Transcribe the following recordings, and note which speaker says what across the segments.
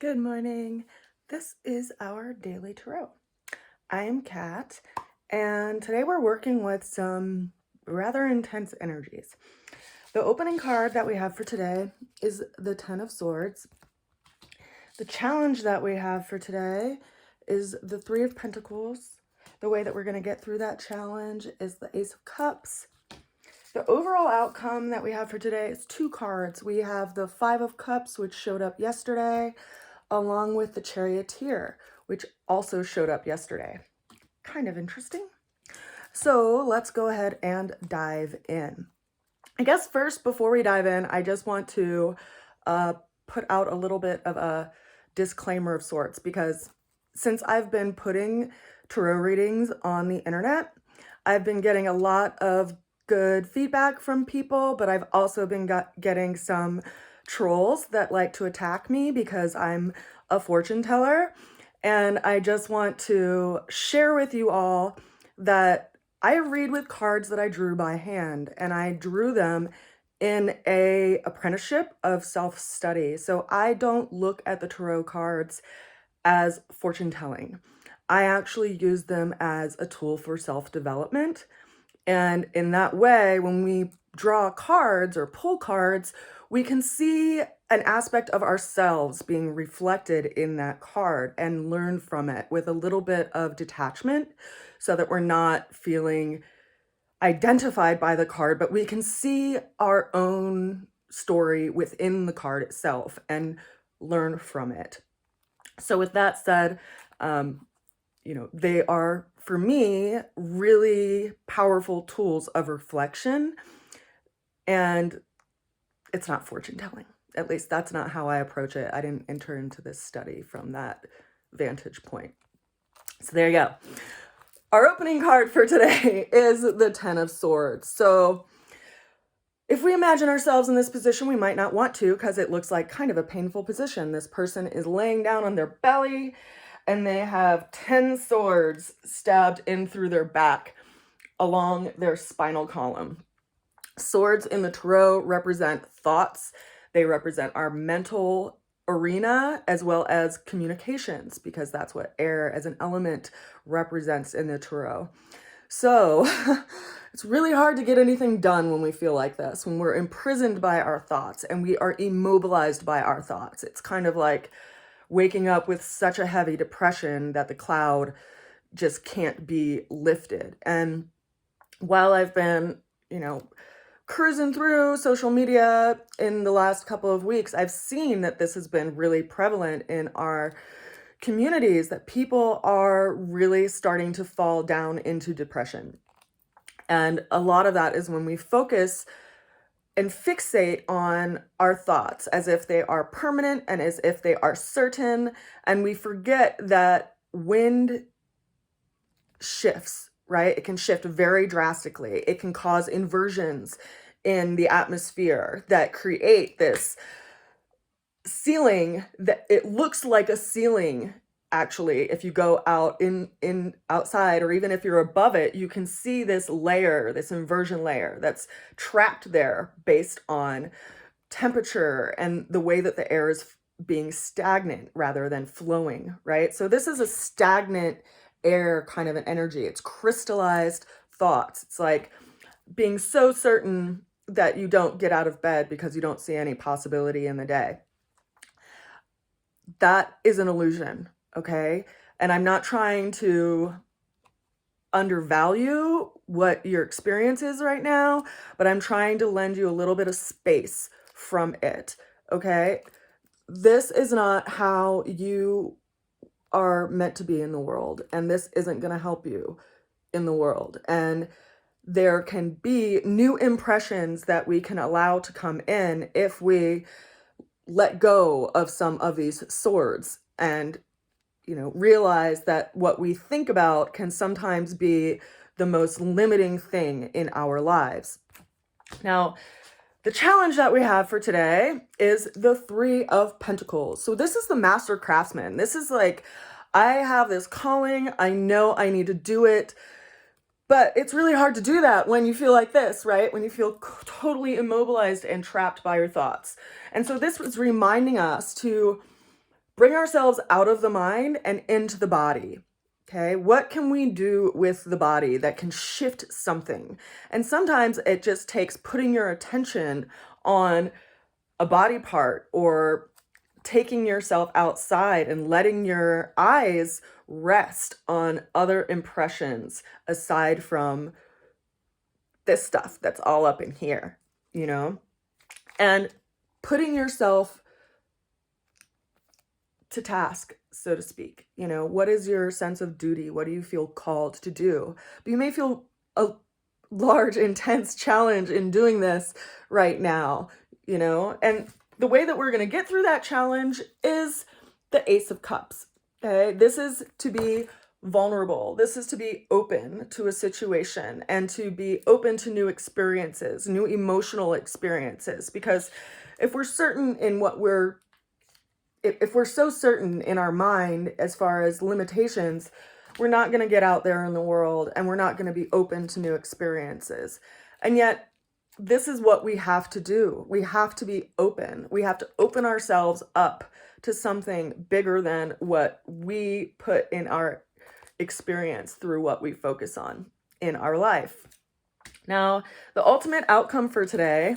Speaker 1: Good morning. This is our daily tarot. I am Kat, and today we're working with some rather intense energies. The opening card that we have for today is the Ten of Swords. The challenge that we have for today is the Three of Pentacles. The way that we're going to get through that challenge is the Ace of Cups. The overall outcome that we have for today is two cards. We have the Five of Cups, which showed up yesterday, along with the Charioteer, which also showed up yesterday. Kind of interesting. So let's go ahead and dive in. I guess first, before we dive in, I just want to put out a little bit of a disclaimer of sorts, because since I've been putting tarot readings on the internet, I've been getting a lot of good feedback from people, but I've also been getting some trolls that like to attack me because I'm a fortune teller. And I just want to share with you all that I read with cards that I drew by hand, and I drew them in a apprenticeship of self-study. So I don't look at the tarot cards as fortune telling. I actually use them as a tool for self-development. And in that way, when we draw cards or pull cards, we can see an aspect of ourselves being reflected in that card and learn from it with a little bit of detachment, so that we're not feeling identified by the card, but we can see our own story within the card itself and learn from it. So with that said, they are, for me, really powerful tools of reflection, and it's not fortune telling. At least that's not how I approach it. I didn't enter into this study from that vantage point. So there you go. Our opening card for today is the Ten of Swords. So if we imagine ourselves in this position, we might not want to, because it looks like kind of a painful position. This person is laying down on their belly, and they have 10 swords stabbed in through their back along their spinal column. Swords in the tarot represent thoughts. They represent our mental arena as well as communications, because that's what air as an element represents in the tarot. So it's really hard to get anything done when we feel like this, when we're imprisoned by our thoughts and we are immobilized by our thoughts. It's kind of like waking up with such a heavy depression that the cloud just can't be lifted. And while I've been, cruising through social media in the last couple of weeks, I've seen that this has been really prevalent in our communities, that people are really starting to fall down into depression. And a lot of that is when we focus and fixate on our thoughts as if they are permanent and as if they are certain. And we forget that wind shifts, right? It can shift very drastically. It can cause inversions in the atmosphere that create this ceiling that it looks like a ceiling. Actually, if you go out in outside, or even if you're above it, you can see this layer, this inversion layer that's trapped there based on temperature and the way that the air is being stagnant rather than flowing, right? So this is a stagnant air kind of an energy. It's crystallized thoughts. It's like being so certain that you don't get out of bed because you don't see any possibility in the day. That is an illusion, okay? And I'm not trying to undervalue what your experience is right now, but I'm trying to lend you a little bit of space from it, okay? This is not how you are meant to be in the world, and this isn't going to help you in the world. And there can be new impressions that we can allow to come in if we let go of some of these swords and realize that what we think about can sometimes be the most limiting thing in our lives. Now, the challenge that we have for today is the Three of Pentacles. So this is the master craftsman. This is like, I have this calling, I know I need to do it, but it's really hard to do that when you feel like this, right? When you feel totally immobilized and trapped by your thoughts. And so this was reminding us to bring ourselves out of the mind and into the body. Okay, what can we do with the body that can shift something? And sometimes it just takes putting your attention on a body part, or taking yourself outside and letting your eyes rest on other impressions aside from this stuff that's all up in here, you know, and putting yourself to task, so to speak. You know, what is your sense of duty? What do you feel called to do? But you may feel a large, intense challenge in doing this right now, you know, and the way that we're going to get through that challenge is the Ace of Cups. Okay, this is to be vulnerable. This is to be open to a situation and to be open to new experiences, new emotional experiences. Because if we're certain in what if we're so certain in our mind as far as limitations, we're not going to get out there in the world, and we're not going to be open to new experiences. And yet, this is what we have to do. We have to be open. We have to open ourselves up to something bigger than what we put in our experience through what we focus on in our life. Now, the ultimate outcome for today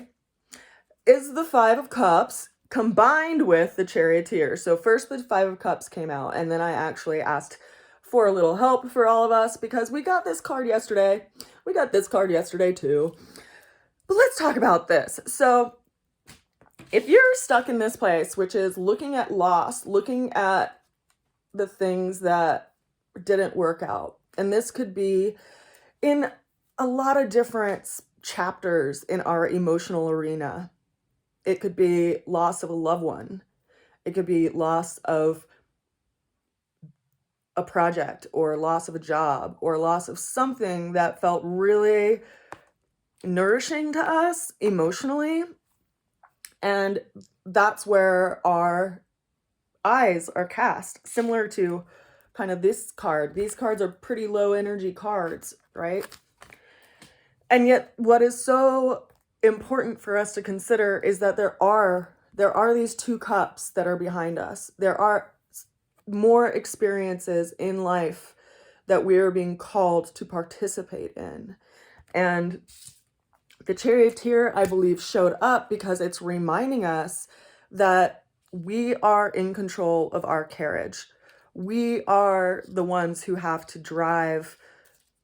Speaker 1: is the Five of Cups combined with the Charioteer. So first the Five of Cups came out, and then I actually asked for a little help for all of us because we got this card yesterday. We got this card yesterday too. But let's talk about this. So if you're stuck in this place, which is looking at loss, looking at the things that didn't work out, and this could be in a lot of different chapters in our emotional arena. It could be loss of a loved one. It could be loss of a project, or loss of a job, or loss of something that felt really nourishing to us emotionally. And that's where our eyes are cast, similar to kind of this card. These cards are pretty low energy cards, right? And yet what is so important for us to consider is that there are these two cups that are behind us. There are more experiences in life that we are being called to participate in. And the Charioteer, I believe, showed up because it's reminding us that we are in control of our carriage. We are the ones who have to drive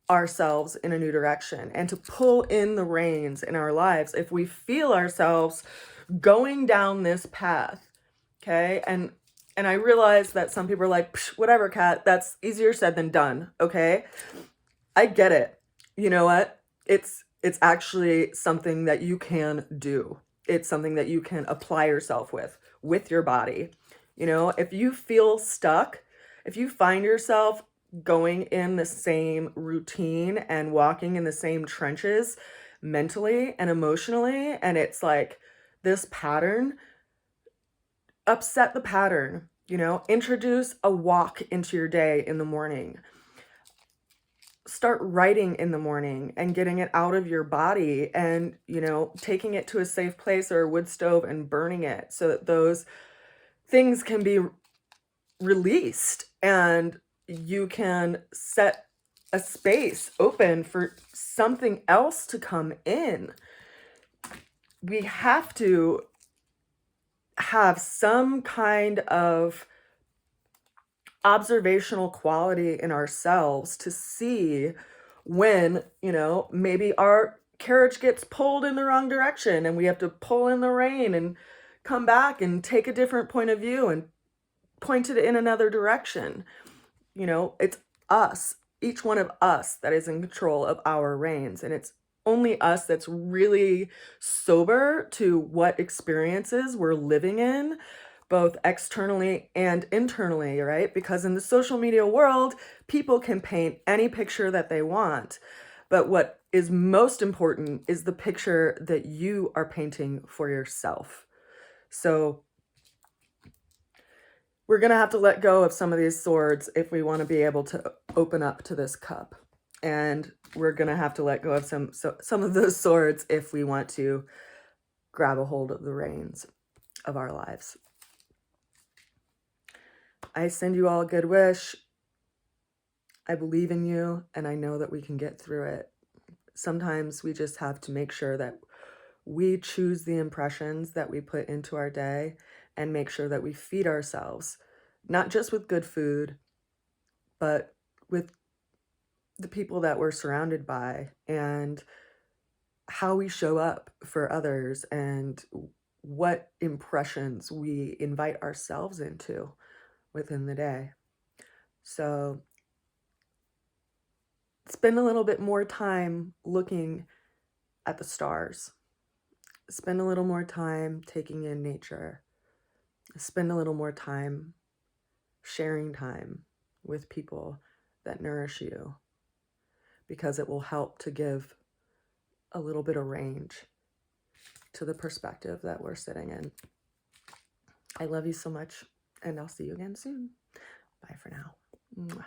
Speaker 1: ourselves in a new direction and to pull in the reins in our lives if we feel ourselves going down this path. Okay. And I realize that some people are like, whatever, Kat, that's easier said than done. Okay. I get it. You know what? It's actually something that you can do. It's something that you can apply yourself with your body. You know, if you feel stuck, if you find yourself going in the same routine and walking in the same trenches mentally and emotionally, and it's like this pattern, upset the pattern, you know, introduce a walk into your day in the morning. Start writing in the morning and getting it out of your body, and, you know, taking it to a safe place or a wood stove and burning it so that those things can be released and you can set a space open for something else to come in. We have to have some kind of observational quality in ourselves to see when, you know, maybe our carriage gets pulled in the wrong direction and we have to pull in the rein and come back and take a different point of view and point it in another direction. You know, it's us, each one of us, that is in control of our reins, and it's only us that's really sober to what experiences we're living in, both externally and internally, right? Because in the social media world, people can paint any picture that they want. But what is most important is the picture that you are painting for yourself. So we're going to have to let go of some of these swords if we want to be able to open up to this cup. And we're going to have to let go of some of those swords if we want to grab a hold of the reins of our lives. I send you all a good wish. I believe in you, and I know that we can get through it. Sometimes we just have to make sure that we choose the impressions that we put into our day and make sure that we feed ourselves, not just with good food, but with the people that we're surrounded by and how we show up for others and what impressions we invite ourselves into within the day. So spend a little bit more time looking at the stars. Spend a little more time taking in nature. Spend a little more time sharing time with people that nourish you, because it will help to give a little bit of range to the perspective that we're sitting in. I love you so much, and I'll see you again soon. Bye for now. Mwah.